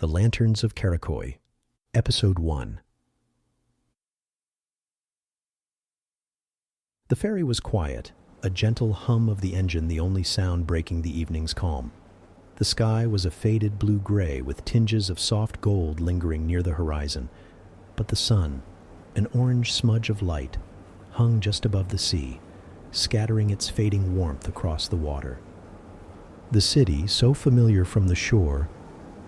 The Lanterns of Karakoy, Episode 1. The ferry was quiet, a gentle hum of the engine the only sound breaking the evening's calm. The sky was a faded blue-gray with tinges of soft gold lingering near the horizon, but the sun, an orange smudge of light, hung just above the sea, scattering its fading warmth across the water. The city, so familiar from the shore,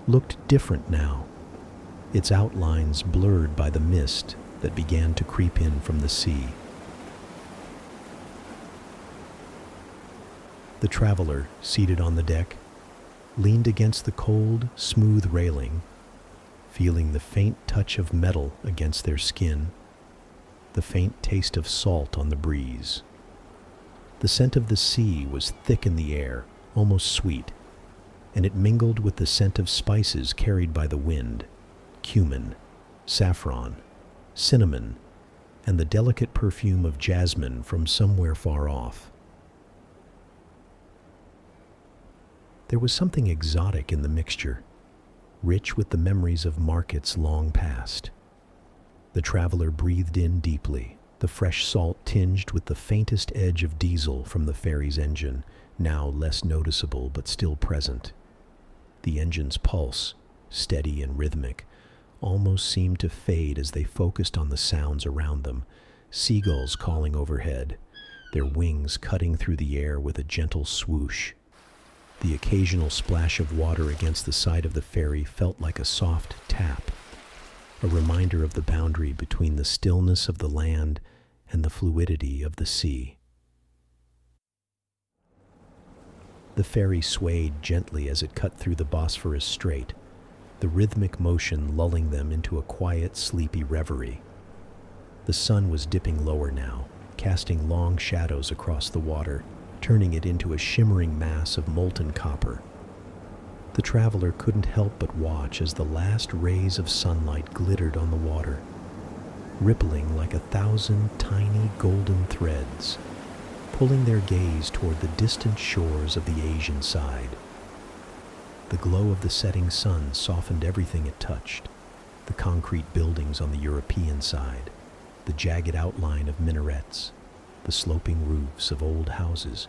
looked different now, its outlines blurred by the mist that began to creep in from the sea. The traveler, seated on the deck, leaned against the cold, smooth railing, feeling the faint touch of metal against their skin, the faint taste of salt on the breeze. The scent of the sea was thick in the air, almost sweet, and it mingled with the scent of spices carried by the wind, cumin, saffron, cinnamon, and the delicate perfume of jasmine from somewhere far off. There was something exotic in the mixture, rich with the memories of markets long past. The traveler breathed in deeply, the fresh salt tinged with the faintest edge of diesel from the ferry's engine, now less noticeable but still present. The engine's pulse, steady and rhythmic, almost seemed to fade as they focused on the sounds around them, seagulls calling overhead, their wings cutting through the air with a gentle swoosh. The occasional splash of water against the side of the ferry felt like a soft tap, a reminder of the boundary between the stillness of the land and the fluidity of the sea. The ferry swayed gently as it cut through the Bosphorus Strait, the rhythmic motion lulling them into a quiet, sleepy reverie. The sun was dipping lower now, casting long shadows across the water, turning it into a shimmering mass of molten copper. The traveler couldn't help but watch as the last rays of sunlight glittered on the water, rippling like 1,000 tiny golden threads, pulling their gaze toward the distant shores of the Asian side. The glow of the setting sun softened everything it touched, the concrete buildings on the European side, the jagged outline of minarets, the sloping roofs of old houses,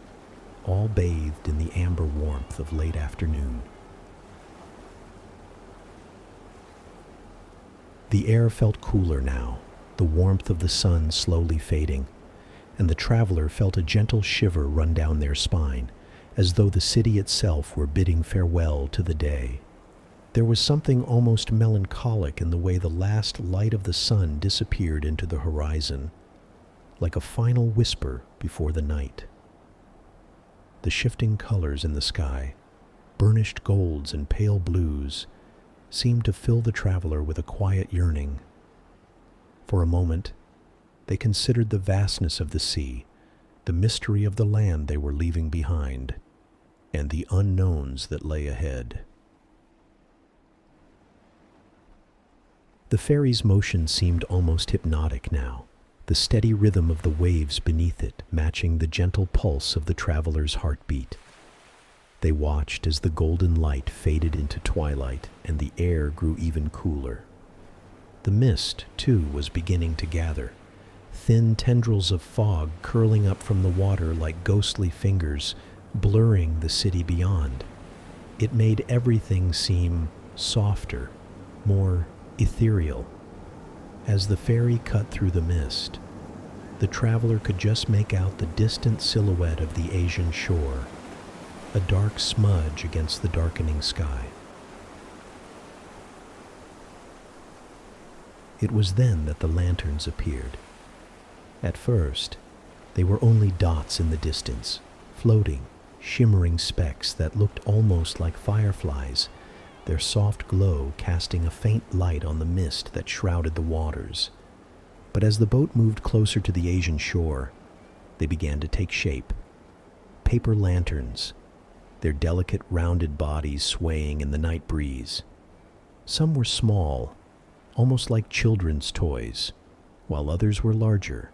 all bathed in the amber warmth of late afternoon. The air felt cooler now, the warmth of the sun slowly fading, and the traveler felt a gentle shiver run down their spine, as though the city itself were bidding farewell to the day. There was something almost melancholic in the way the last light of the sun disappeared into the horizon, like a final whisper before the night. The shifting colors in the sky, burnished golds and pale blues, seemed to fill the traveler with a quiet yearning. For a moment, they considered the vastness of the sea, the mystery of the land they were leaving behind, and the unknowns that lay ahead. The ferry's motion seemed almost hypnotic now, the steady rhythm of the waves beneath it matching the gentle pulse of the traveler's heartbeat. They watched as the golden light faded into twilight and the air grew even cooler. The mist, too, was beginning to gather, thin tendrils of fog curling up from the water like ghostly fingers, blurring the city beyond. It made everything seem softer, more ethereal. As the ferry cut through the mist, the traveler could just make out the distant silhouette of the Asian shore, a dark smudge against the darkening sky. It was then that the lanterns appeared. At first, they were only dots in the distance, floating, shimmering specks that looked almost like fireflies, their soft glow casting a faint light on the mist that shrouded the waters. But as the boat moved closer to the Asian shore, they began to take shape. Paper lanterns, their delicate rounded bodies swaying in the night breeze. Some were small, almost like children's toys, while others were larger,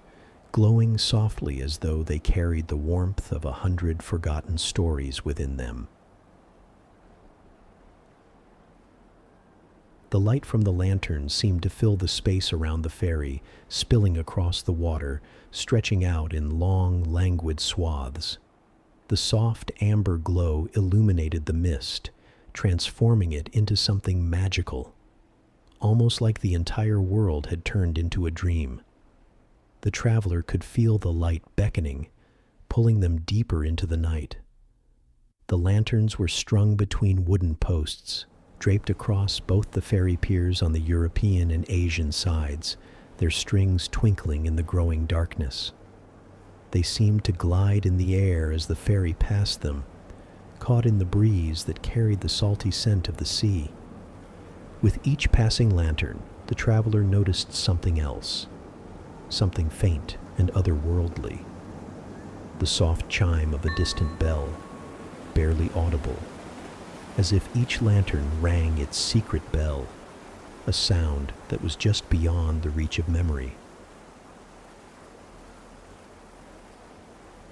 glowing softly as though they carried the warmth of 100 forgotten stories within them. The light from the lanterns seemed to fill the space around the ferry, spilling across the water, stretching out in long, languid swaths. The soft amber glow illuminated the mist, transforming it into something magical, almost like the entire world had turned into a dream. The traveler could feel the light beckoning, pulling them deeper into the night. The lanterns were strung between wooden posts, draped across both the ferry piers on the European and Asian sides, their strings twinkling in the growing darkness. They seemed to glide in the air as the ferry passed them, caught in the breeze that carried the salty scent of the sea. With each passing lantern, the traveler noticed something else, something faint and otherworldly. The soft chime of a distant bell, barely audible, as if each lantern rang its secret bell, a sound that was just beyond the reach of memory.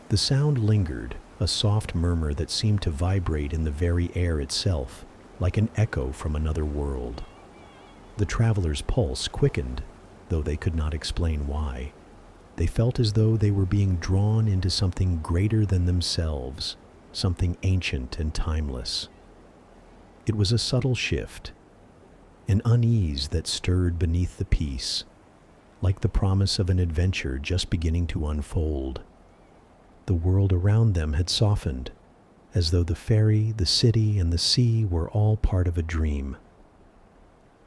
The sound lingered, a soft murmur that seemed to vibrate in the very air itself, like an echo from another world. The traveler's pulse quickened, though they could not explain why. They felt as though they were being drawn into something greater than themselves, something ancient and timeless. It was a subtle shift, an unease that stirred beneath the peace, like the promise of an adventure just beginning to unfold. The world around them had softened, as though the ferry, the city, and the sea were all part of a dream.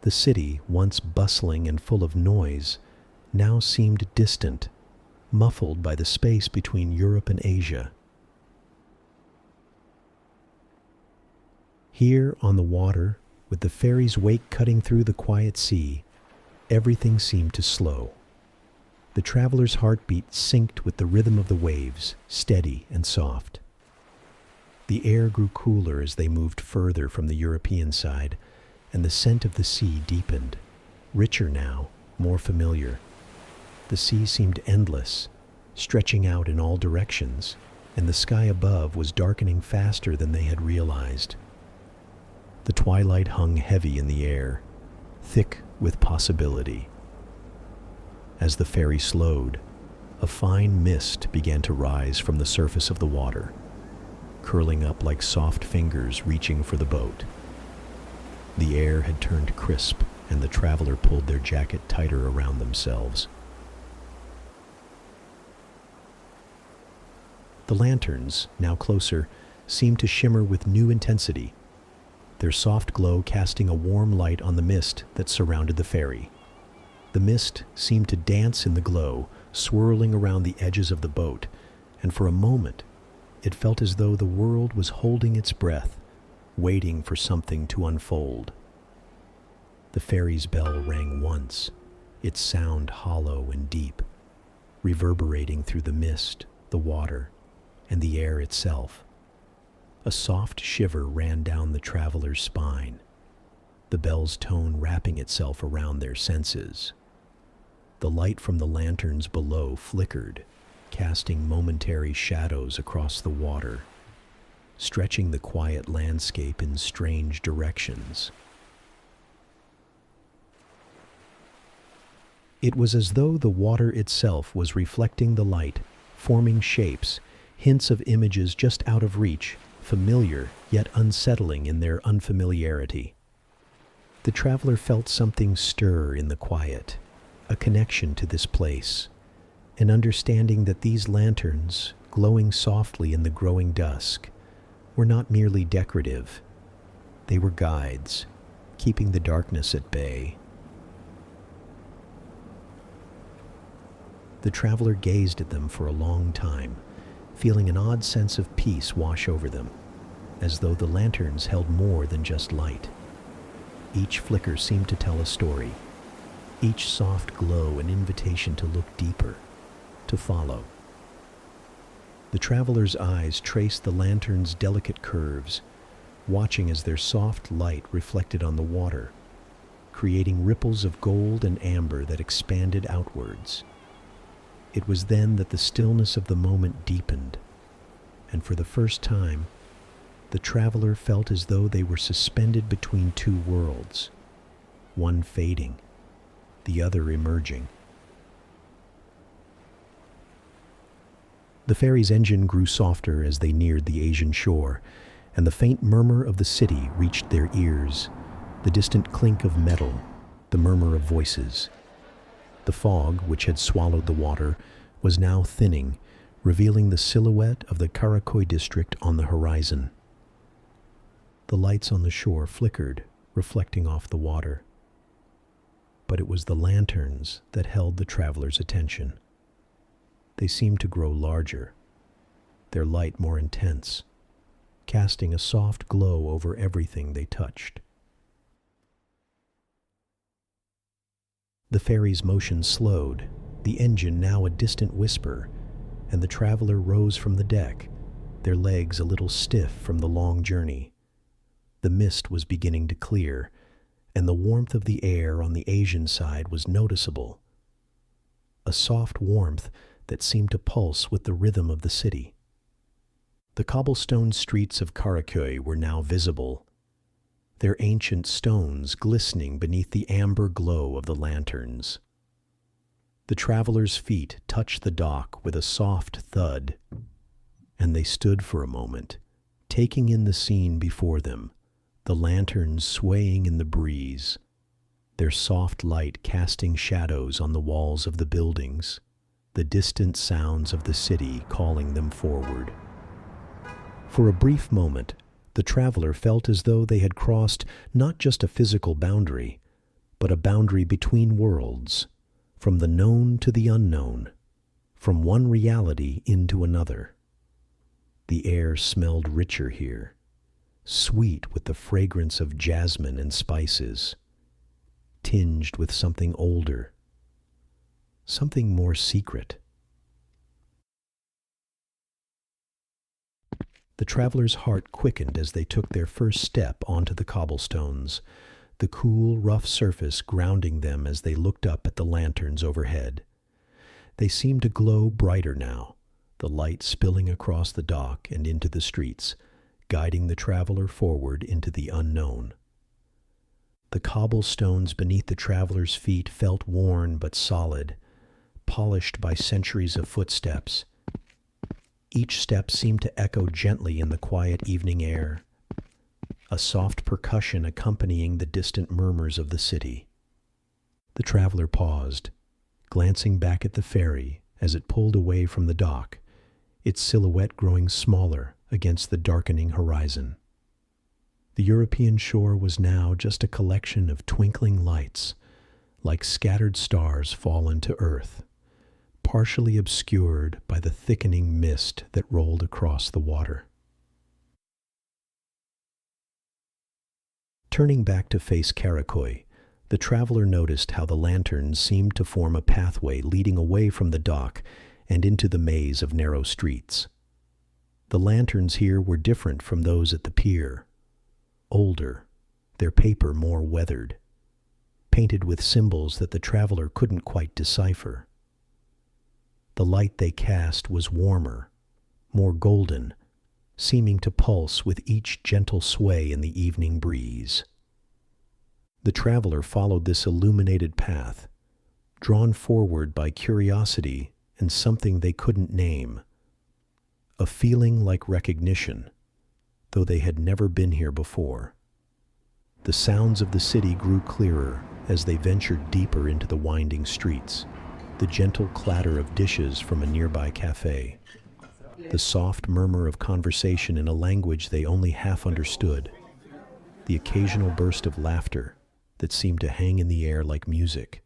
The city, once bustling and full of noise, now seemed distant, muffled by the space between Europe and Asia. Here on the water, with the ferry's wake cutting through the quiet sea, everything seemed to slow. The traveler's heartbeat synced with the rhythm of the waves, steady and soft. The air grew cooler as they moved further from the European side, and the scent of the sea deepened, richer now, more familiar. The sea seemed endless, stretching out in all directions, and the sky above was darkening faster than they had realized. The twilight hung heavy in the air, thick with possibility. As the ferry slowed, a fine mist began to rise from the surface of the water, curling up like soft fingers reaching for the boat. The air had turned crisp, and the traveler pulled their jacket tighter around themselves. The lanterns, now closer, seemed to shimmer with new intensity, their soft glow casting a warm light on the mist that surrounded the ferry. The mist seemed to dance in the glow, swirling around the edges of the boat, and for a moment it felt as though the world was holding its breath, waiting for something to unfold. The ferry's bell rang once, its sound hollow and deep, reverberating through the mist, the water, and the air itself. A soft shiver ran down the traveler's spine, the bell's tone wrapping itself around their senses. The light from the lanterns below flickered, casting momentary shadows across the water, stretching the quiet landscape in strange directions. It was as though the water itself was reflecting the light, forming shapes, hints of images just out of reach, familiar yet unsettling in their unfamiliarity. The traveler felt something stir in the quiet, a connection to this place, an understanding that these lanterns, glowing softly in the growing dusk, were not merely decorative. They were guides, keeping the darkness at bay. The traveler gazed at them for a long time, feeling an odd sense of peace wash over them, as though the lanterns held more than just light. Each flicker seemed to tell a story, each soft glow an invitation to look deeper, to follow. The traveler's eyes traced the lantern's delicate curves, watching as their soft light reflected on the water, creating ripples of gold and amber that expanded outwards. It was then that the stillness of the moment deepened, and for the first time, the traveler felt as though they were suspended between two worlds, one fading, the other emerging. The ferry's engine grew softer as they neared the Asian shore, and the faint murmur of the city reached their ears, the distant clink of metal, the murmur of voices. The fog, which had swallowed the water, was now thinning, revealing the silhouette of the Karaköy district on the horizon. The lights on the shore flickered, reflecting off the water. But it was the lanterns that held the travelers' attention. They seemed to grow larger, their light more intense, casting a soft glow over everything they touched. The ferry's motion slowed, the engine now a distant whisper, and the traveler rose from the deck, their legs a little stiff from the long journey. The mist was beginning to clear, and the warmth of the air on the Asian side was noticeable. A soft warmth that seemed to pulse with the rhythm of the city. The cobblestone streets of Karaköy were now visible, their ancient stones glistening beneath the amber glow of the lanterns. The travelers' feet touched the dock with a soft thud, and they stood for a moment, taking in the scene before them, the lanterns swaying in the breeze, their soft light casting shadows on the walls of the buildings, the distant sounds of the city calling them forward. For a brief moment, the traveler felt as though they had crossed not just a physical boundary, but a boundary between worlds, from the known to the unknown, from one reality into another. The air smelled richer here, sweet with the fragrance of jasmine and spices, tinged with something older, something more secret. The traveler's heart quickened as they took their first step onto the cobblestones, the cool, rough surface grounding them as they looked up at the lanterns overhead. They seemed to glow brighter now, the light spilling across the dock and into the streets, guiding the traveler forward into the unknown. The cobblestones beneath the traveler's feet felt worn but solid, polished by centuries of footsteps. Each step seemed to echo gently in the quiet evening air, a soft percussion accompanying the distant murmurs of the city. The traveler paused, glancing back at the ferry as it pulled away from the dock, its silhouette growing smaller against the darkening horizon. The European shore was now just a collection of twinkling lights, like scattered stars fallen to earth, partially obscured by the thickening mist that rolled across the water. Turning back to face Karaköy, the traveler noticed how the lanterns seemed to form a pathway leading away from the dock and into the maze of narrow streets. The lanterns here were different from those at the pier. Older, their paper more weathered, painted with symbols that the traveler couldn't quite decipher. The light they cast was warmer, more golden, seeming to pulse with each gentle sway in the evening breeze. The traveler followed this illuminated path, drawn forward by curiosity and something they couldn't name, a feeling like recognition, though they had never been here before. The sounds of the city grew clearer as they ventured deeper into the winding streets, the gentle clatter of dishes from a nearby cafe, the soft murmur of conversation in a language they only half understood, the occasional burst of laughter that seemed to hang in the air like music.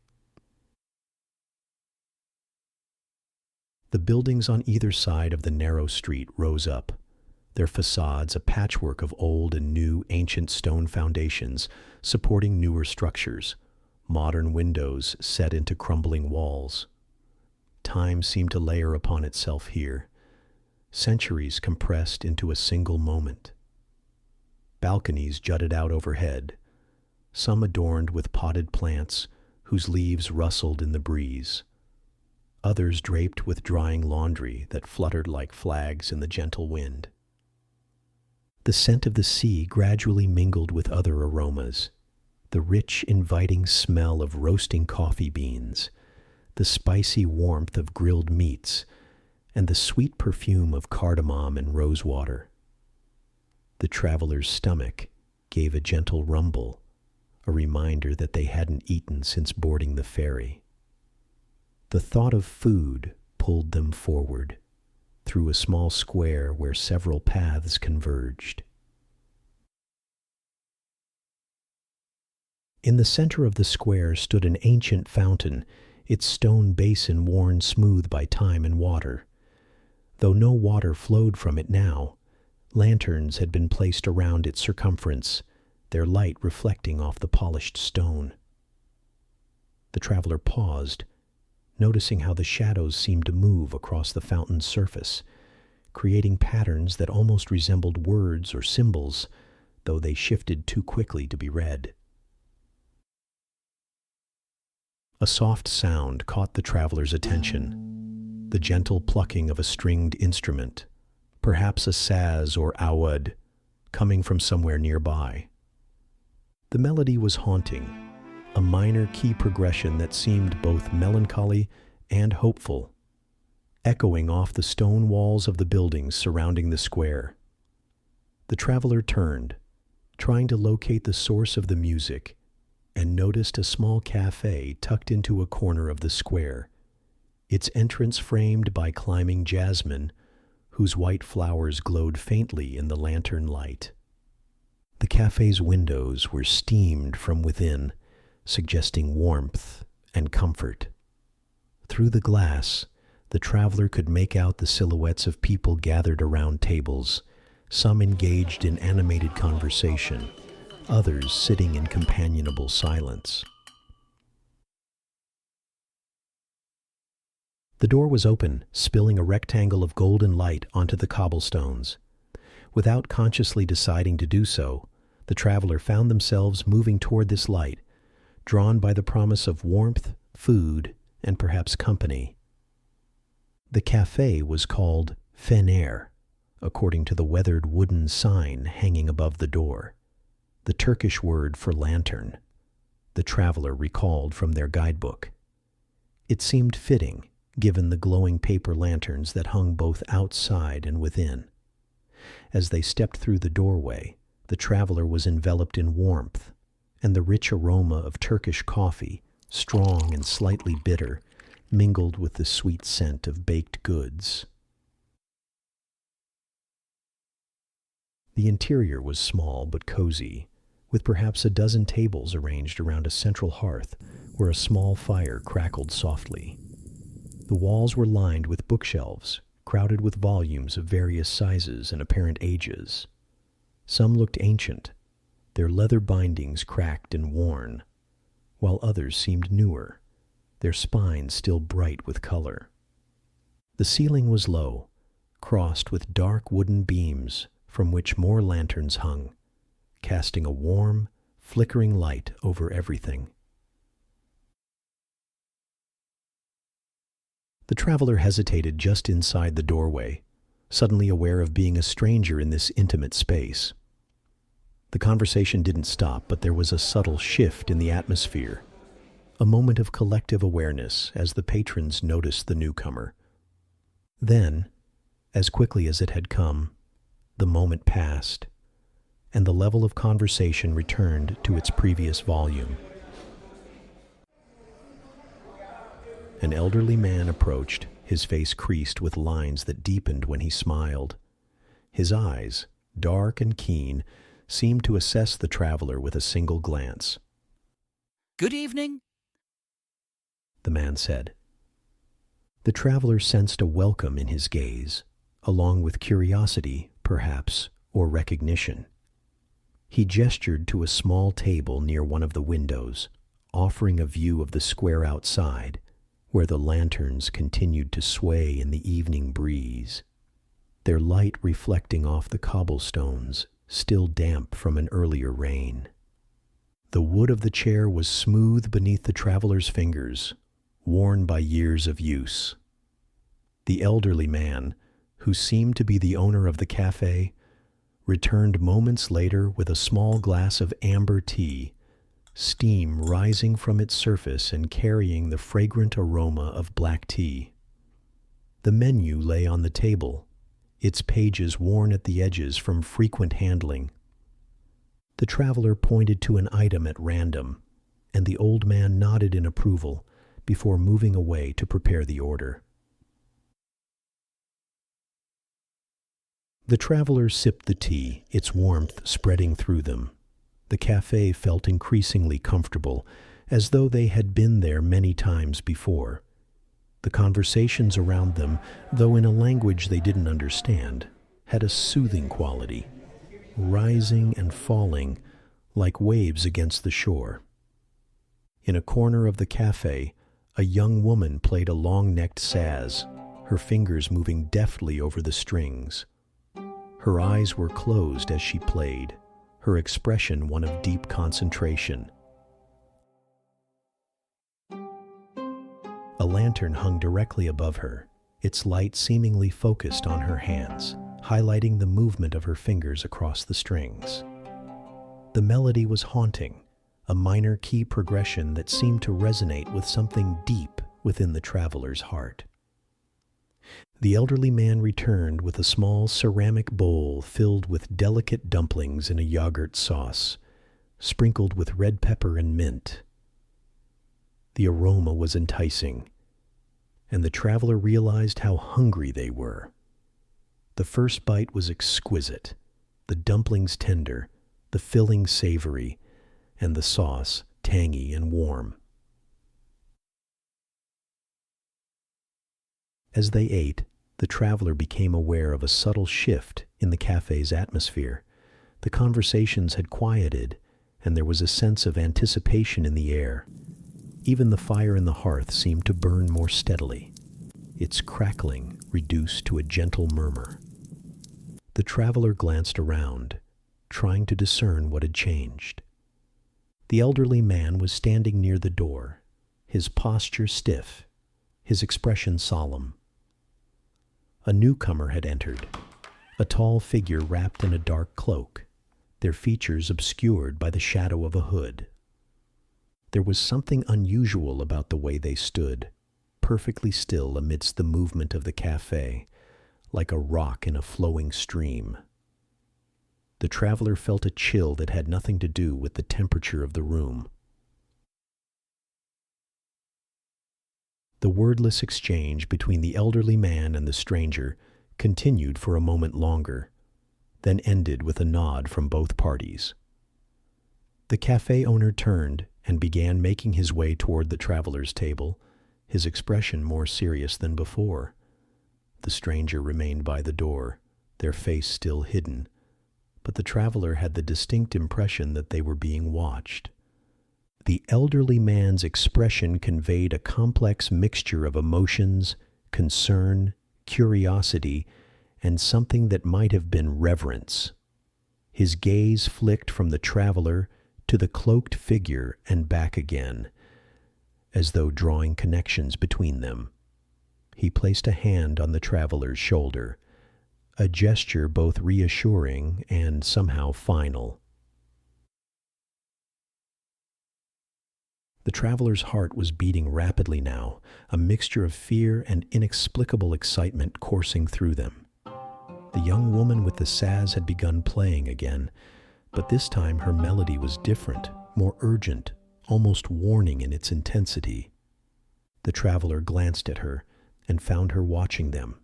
The buildings on either side of the narrow street rose up, their facades a patchwork of old and new ancient stone foundations supporting newer structures, modern windows set into crumbling walls. Time seemed to layer upon itself here, centuries compressed into a single moment. Balconies jutted out overhead, some adorned with potted plants whose leaves rustled in the breeze, others draped with drying laundry that fluttered like flags in the gentle wind. The scent of the sea gradually mingled with other aromas, The rich, inviting smell of roasting coffee beans, the spicy warmth of grilled meats, and the sweet perfume of cardamom and rosewater. The traveler's stomach gave a gentle rumble, a reminder that they hadn't eaten since boarding the ferry. The thought of food pulled them forward, through a small square where several paths converged. In the center of the square stood an ancient fountain, its stone basin worn smooth by time and water. Though no water flowed from it now, lanterns had been placed around its circumference, their light reflecting off the polished stone. The traveler paused, noticing how the shadows seemed to move across the fountain's surface, creating patterns that almost resembled words or symbols, though they shifted too quickly to be read. A soft sound caught the traveler's attention, the gentle plucking of a stringed instrument, perhaps a saz or awud, coming from somewhere nearby. The melody was haunting, a minor key progression that seemed both melancholy and hopeful, echoing off the stone walls of the buildings surrounding the square. The traveler turned, trying to locate the source of the music, and noticed a small cafe tucked into a corner of the square, its entrance framed by climbing jasmine, whose white flowers glowed faintly in the lantern light. The cafe's windows were steamed from within, suggesting warmth and comfort. Through the glass, the traveler could make out the silhouettes of people gathered around tables, some engaged in animated conversation, others sitting in companionable silence. The door was open, spilling a rectangle of golden light onto the cobblestones. Without consciously deciding to do so, the traveler found themselves moving toward this light, drawn by the promise of warmth, food, and perhaps company. The cafe was called Fener, according to the weathered wooden sign hanging above the door, the Turkish word for lantern, the traveler recalled from their guidebook. It seemed fitting, given the glowing paper lanterns that hung both outside and within. As they stepped through the doorway, the traveler was enveloped in warmth, and the rich aroma of Turkish coffee, strong and slightly bitter, mingled with the sweet scent of baked goods. The interior was small but cozy, with perhaps a dozen tables arranged around a central hearth where a small fire crackled softly. The walls were lined with bookshelves, crowded with volumes of various sizes and apparent ages. Some looked ancient, their leather bindings cracked and worn, while others seemed newer, their spines still bright with color. The ceiling was low, crossed with dark wooden beams from which more lanterns hung, casting a warm, flickering light over everything. The traveler hesitated just inside the doorway, suddenly aware of being a stranger in this intimate space. The conversation didn't stop, but there was a subtle shift in the atmosphere, a moment of collective awareness as the patrons noticed the newcomer. Then, as quickly as it had come, the moment passed, and the level of conversation returned to its previous volume. An elderly man approached, his face creased with lines that deepened when he smiled. His eyes, dark and keen, seemed to assess the traveler with a single glance. "Good evening," the man said. The traveler sensed a welcome in his gaze, along with curiosity, perhaps, or recognition. He gestured to a small table near one of the windows, offering a view of the square outside, where the lanterns continued to sway in the evening breeze, their light reflecting off the cobblestones, still damp from an earlier rain. The wood of the chair was smooth beneath the traveler's fingers, worn by years of use. The elderly man, who seemed to be the owner of the cafe, returned moments later with a small glass of amber tea, steam rising from its surface and carrying the fragrant aroma of black tea. The menu lay on the table, its pages worn at the edges from frequent handling. The traveler pointed to an item at random, and the old man nodded in approval before moving away to prepare the order. The travelers sipped the tea, its warmth spreading through them. The cafe felt increasingly comfortable, as though they had been there many times before. The conversations around them, though in a language they didn't understand, had a soothing quality, rising and falling like waves against the shore. In a corner of the cafe, a young woman played a long-necked saz, her fingers moving deftly over the strings. Her eyes were closed as she played, her expression one of deep concentration. A lantern hung directly above her, its light seemingly focused on her hands, highlighting the movement of her fingers across the strings. The melody was haunting, a minor key progression that seemed to resonate with something deep within the traveler's heart. The elderly man returned with a small ceramic bowl filled with delicate dumplings in a yogurt sauce, sprinkled with red pepper and mint. The aroma was enticing, and the traveler realized how hungry they were. The first bite was exquisite, the dumplings tender, the filling savory, and the sauce tangy and warm. As they ate, the traveler became aware of a subtle shift in the cafe's atmosphere. The conversations had quieted, and there was a sense of anticipation in the air. Even the fire in the hearth seemed to burn more steadily, its crackling reduced to a gentle murmur. The traveler glanced around, trying to discern what had changed. The elderly man was standing near the door, his posture stiff, his expression solemn. A newcomer had entered, a tall figure wrapped in a dark cloak, their features obscured by the shadow of a hood. There was something unusual about the way they stood, perfectly still amidst the movement of the cafe, like a rock in a flowing stream. The traveler felt a chill that had nothing to do with the temperature of the room. The wordless exchange between the elderly man and the stranger continued for a moment longer, then ended with a nod from both parties. The cafe owner turned and began making his way toward the traveler's table, his expression more serious than before. The stranger remained by the door, their face still hidden, but the traveler had the distinct impression that they were being watched. The elderly man's expression conveyed a complex mixture of emotions, concern, curiosity, and something that might have been reverence. His gaze flicked from the traveler to the cloaked figure and back again, as though drawing connections between them. He placed a hand on the traveler's shoulder, a gesture both reassuring and somehow final. The traveler's heart was beating rapidly now, a mixture of fear and inexplicable excitement coursing through them. The young woman with the saz had begun playing again, but this time her melody was different, more urgent, almost warning in its intensity. The traveler glanced at her and found her watching them,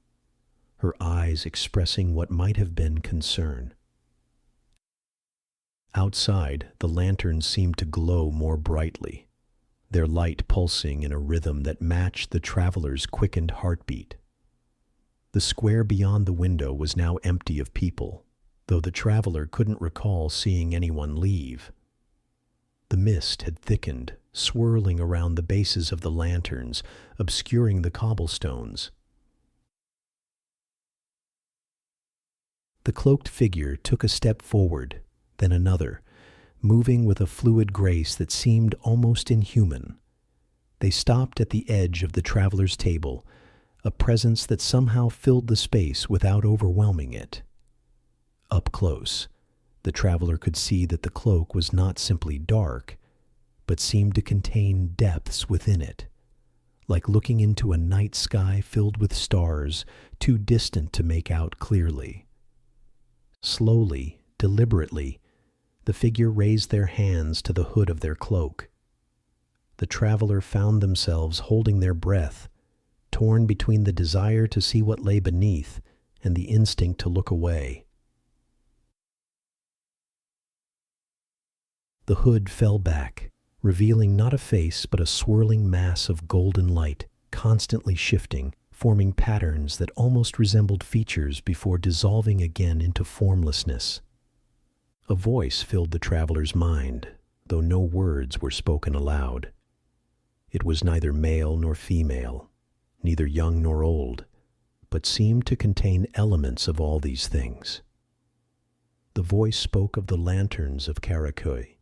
her eyes expressing what might have been concern. Outside, the lanterns seemed to glow more brightly, their light pulsing in a rhythm that matched the traveler's quickened heartbeat. The square beyond the window was now empty of people, though the traveler couldn't recall seeing anyone leave. The mist had thickened, swirling around the bases of the lanterns, obscuring the cobblestones. The cloaked figure took a step forward, then another, moving with a fluid grace that seemed almost inhuman. They stopped at the edge of the traveler's table, a presence that somehow filled the space without overwhelming it. Up close, the traveler could see that the cloak was not simply dark, but seemed to contain depths within it, like looking into a night sky filled with stars too distant to make out clearly. Slowly, deliberately, the figure raised their hands to the hood of their cloak. The traveler found themselves holding their breath, torn between the desire to see what lay beneath and the instinct to look away. The hood fell back, revealing not a face but a swirling mass of golden light, constantly shifting, forming patterns that almost resembled features before dissolving again into formlessness. A voice filled the traveler's mind, though no words were spoken aloud. It was neither male nor female, neither young nor old, but seemed to contain elements of all these things. The voice spoke of the Lanterns of Karakoy,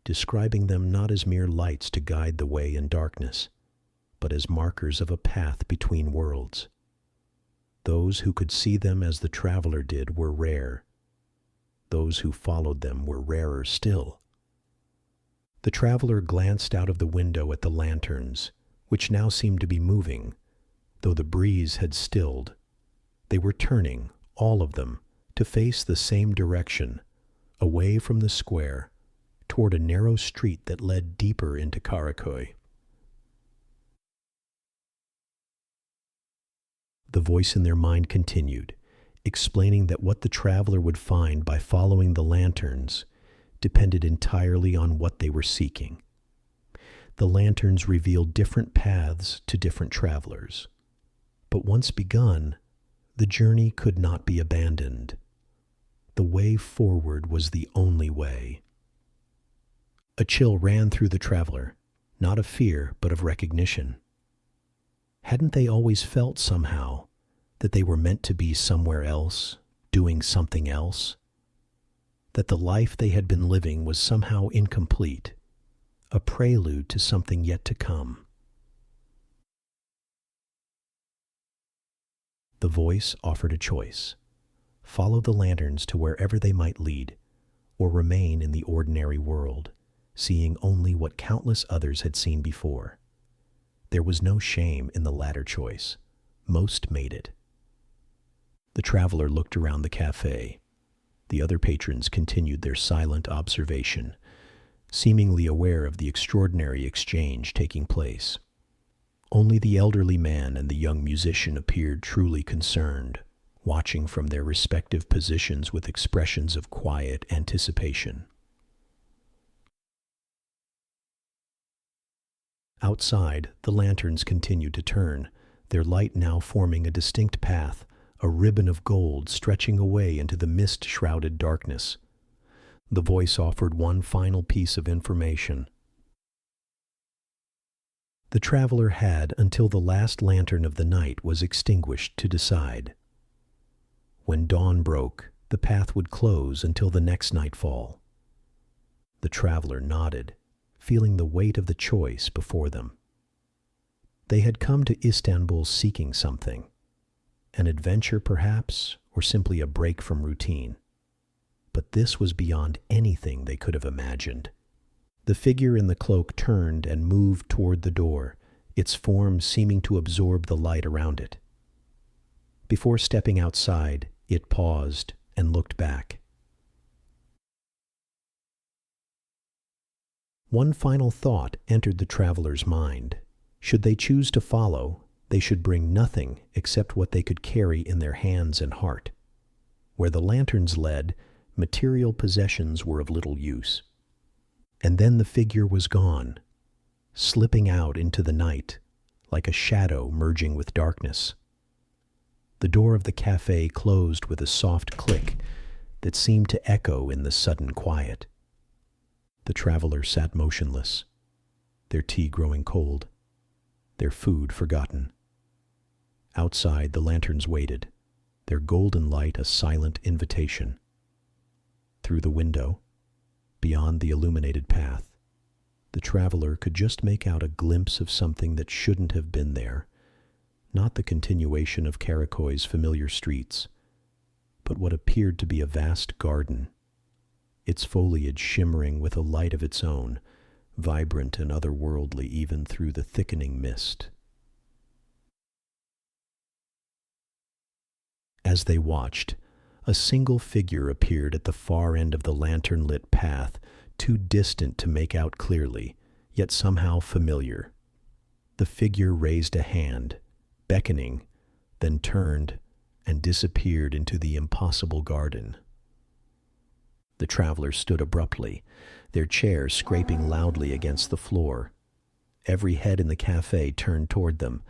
describing them not as mere lights to guide the way in darkness, but as markers of a path between worlds. Those who could see them as the traveler did were rare. Those who followed them were rarer still. The traveler glanced out of the window at the lanterns, which now seemed to be moving, though the breeze had stilled. They were turning, all of them, to face the same direction, away from the square, toward a narrow street that led deeper into Karaköy. The voice in their mind continued, explaining that what the traveler would find by following the lanterns depended entirely on what they were seeking. The lanterns revealed different paths to different travelers, but once begun, the journey could not be abandoned. The way forward was the only way. A chill ran through the traveler, not of fear, but of recognition. Hadn't they always felt somehow that they were meant to be somewhere else, doing something else? That the life they had been living was somehow incomplete, a prelude to something yet to come. The voice offered a choice: follow the lanterns to wherever they might lead, or remain in the ordinary world, seeing only what countless others had seen before. There was no shame in the latter choice. Most made it. The traveler looked around the cafe. The other patrons continued their silent observation, seemingly aware of the extraordinary exchange taking place. Only the elderly man and the young musician appeared truly concerned, watching from their respective positions with expressions of quiet anticipation. Outside, the lanterns continued to turn, their light now forming a distinct path, a ribbon of gold stretching away into the mist-shrouded darkness. The voice offered one final piece of information. The traveler had until the last lantern of the night was extinguished to decide. When dawn broke, the path would close until the next nightfall. The traveler nodded, feeling the weight of the choice before them. They had come to Istanbul seeking something, an adventure perhaps, or simply a break from routine. But this was beyond anything they could have imagined. The figure in the cloak turned and moved toward the door, its form seeming to absorb the light around it. Before stepping outside, it paused and looked back. One final thought entered the traveler's mind. Should they choose to follow, they should bring nothing except what they could carry in their hands and heart. Where the lanterns led, material possessions were of little use. And then the figure was gone, slipping out into the night, like a shadow merging with darkness. The door of the cafe closed with a soft click that seemed to echo in the sudden quiet. The traveler sat motionless, their tea growing cold, their food forgotten. Outside, the lanterns waited, their golden light a silent invitation. Through the window, beyond the illuminated path, the traveler could just make out a glimpse of something that shouldn't have been there, not the continuation of Karakoy's familiar streets, but what appeared to be a vast garden, its foliage shimmering with a light of its own, vibrant and otherworldly even through the thickening mist. As they watched, a single figure appeared at the far end of the lantern-lit path, too distant to make out clearly, yet somehow familiar. The figure raised a hand, beckoning, then turned and disappeared into the impossible garden. The travelers stood abruptly, their chairs scraping loudly against the floor. Every head in the cafe turned toward them,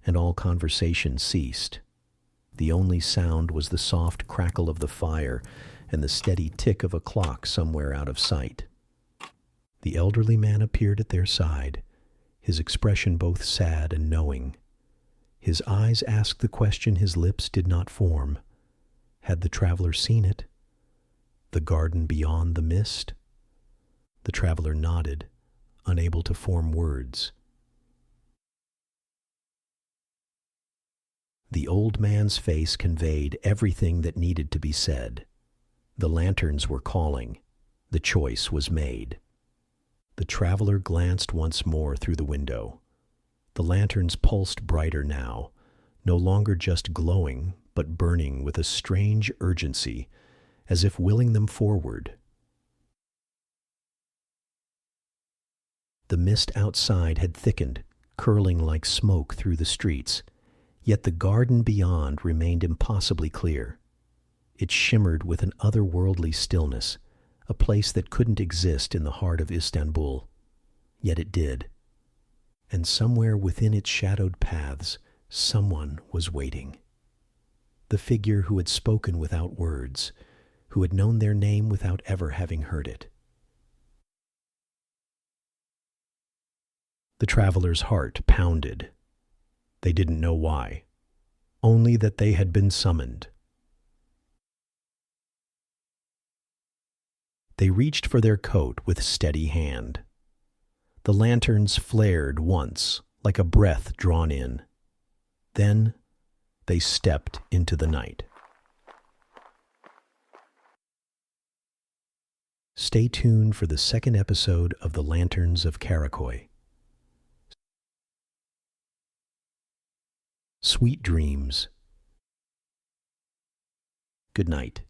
and all conversation ceased. The only sound was the soft crackle of the fire and the steady tick of a clock somewhere out of sight. The elderly man appeared at their side, his expression both sad and knowing. His eyes asked the question his lips did not form. Had the traveler seen it? The garden beyond the mist? The traveler nodded, unable to form words. The old man's face conveyed everything that needed to be said. The lanterns were calling. The choice was made. The traveler glanced once more through the window. The lanterns pulsed brighter now, no longer just glowing, but burning with a strange urgency, as if willing them forward. The mist outside had thickened, curling like smoke through the streets, yet the garden beyond remained impossibly clear. It shimmered with an otherworldly stillness, a place that couldn't exist in the heart of Istanbul. Yet it did. And somewhere within its shadowed paths, someone was waiting. The figure who had spoken without words, who had known their name without ever having heard it. The traveler's heart pounded. They didn't know why, only that they had been summoned. They reached for their coat with steady hand. The lanterns flared once, like a breath drawn in. Then they stepped into the night. Stay tuned for the second episode of The Lanterns of Karakoy. Sweet dreams. Good night.